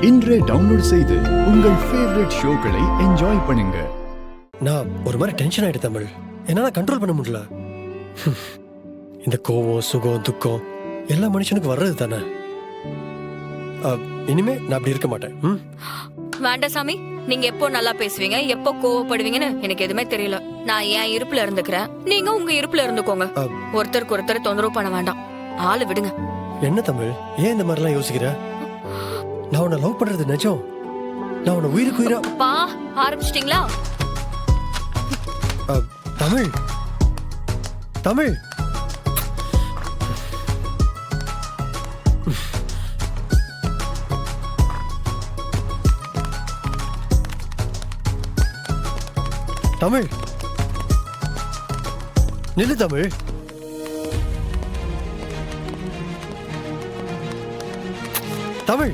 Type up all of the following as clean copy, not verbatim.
இன்றே டவுன்லோட் செய்து உங்கள் ஃபேவரட் ஷோக்களை என்ஜாய் பண்ணுங்க. நான் ஒரு மாதிரி டென்ஷன் ஆயிட்டு தமிழ், என்னால கண்ட்ரோல் பண்ண முடியல. இந்த கோவம் சுகம் துக்கம் எல்லா மனுஷனுக்கு வர்றது தானே. இனிமே நான் அப்படி இருக்க மாட்டேன். வேண்டாம் சாமி, நீங்க எப்போ நல்லா பேசுவீங்க எப்போ கோவப்படுவீங்கன்னு எனக்கு எதுவுமே தெரியல. நான் என் இருப்புல இருந்துக்கிறேன், நீங்க உங்க இருப்புல இருந்துக்கோங்க. ஒருத்தருக்கு ஒருத்தர் தொந்தரவு பண்ண வேண்டாம், ஆளு விடுங்க. என்ன தமிழ், ஏன் இந்த மாதிரிலாம் யோசிக்கிற? நான் உன்னை லவ் பண்றது நிஜம். நான் உன்னை உயிருக்கு உயிரா. பா ஆரம்பிச்சிட்டீங்களா? தமிழ் தமிழ் தமிழ் நில்லு தமிழ். தமிழ்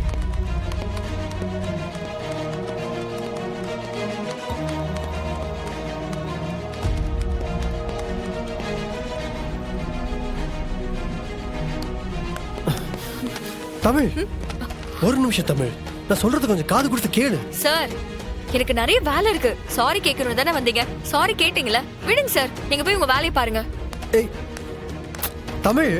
தமிழ் ஒரு நிமிஷம் தமிழ், நான் சொல்றது கொஞ்சம் காது கொடுத்து கேளு. சார், எனக்கு நிறைய வேலை இருக்கு. சாரி கேட்கணும் தானே வந்தீங்க, சாரி கேட்டீங்களா? விடுங்க சார், நீங்க போய் உங்க வேலையை பாருங்க. ஏய் தமிழ்,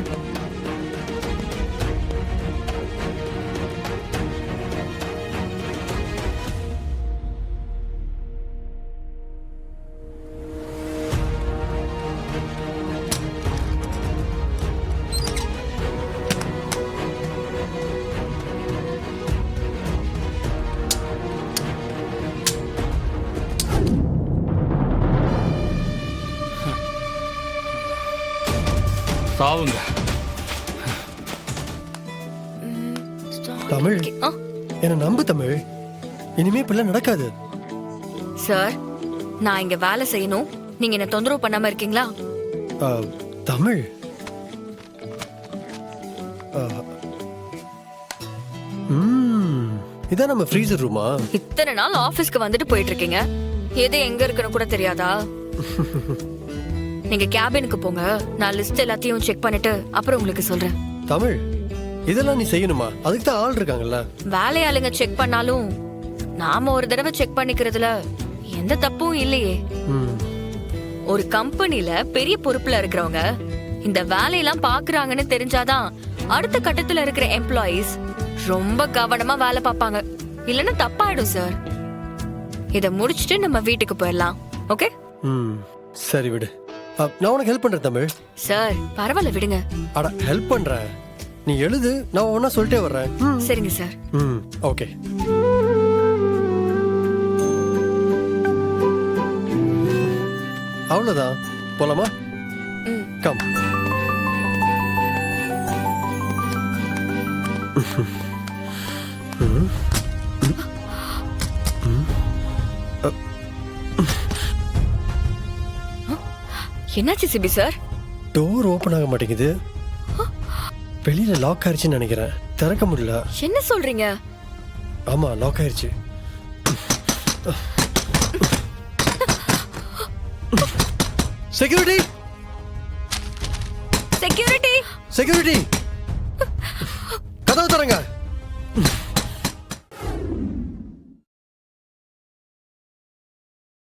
சாவுங்க. தமிழ் என்ன நம்பு தமிழ், இனிமே பிள்ளை நடக்காது. சார், நான் இங்க வேலை செய்யணும், நீங்க என்ன தொந்தரவு பண்ணாம இருக்கீங்களா? தமிழ் இதான் நம்ம ஃப்ரீசர் ரூமா? இத்தனை நாள் ஆபீஸ்க்கு வந்துட்டு போயிட்டு இருக்கீங்க, எது எங்க இருக்குன்னு கூட தெரியாதா? நீங்க கேபினுக்கு போங்க, நான் லிஸ்ட் எல்லாத்தையும் செக் பண்ணிட்டு அப்புறம் உங்களுக்கு சொல்றேன். தமிழ், இதெல்லாம் நீ செய்யணுமா? அதுக்கு தான் ஆள் இருக்காங்கல்ல. வேலையாளுங்க செக் பண்ணாலும் நாம ஒரு தடவை செக் பண்ணிக்கிறதுல எந்த தப்பும் இல்லையே. ஒரு கம்பெனில பெரிய பொறுப்புல இருக்கிறவங்க இந்த வேலையெல்லாம் பாக்குறாங்கன்னு தெரிஞ்சாதான் அடுத்த கட்டத்துல இருக்கிற எம்ப்ளாயீஸ் ரொம்ப கவனமா வேலை பார்ப்பாங்க. இல்லன்னா தப்பாயிடும் சார். இத முடிச்சிட்டு நம்ம வீட்டுக்கு போயிடலாம். ஓகே? சரி விடு, நான் உனக்கு ஹெல்ப் பண்றேன் தமிழ். சார் பரவாயில்ல விடுங்க. அட ஹெல்ப் பண்றேன், நீ எழுது, நான் ஒன்னா சொல்லிட்டே வர்றேன். சரிங்க சார். ஓகே. அவ்வளவுதான், போலாமா? கம். என்னாச்சு சிபி சார்? டோர் ஓபன் ஆக மாட்டேங்குது, வெளியில லாக் ஆயிருச்சுன்னு நினைக்கிறேன், திறக்க முடியல. என்ன சொல்றீங்க? ஆமா, லாக் ஆயிருச்சு. செக்யூரிட்டி செக்யூரிட்டி செக்யூரிட்டி, கதவு தரங்க.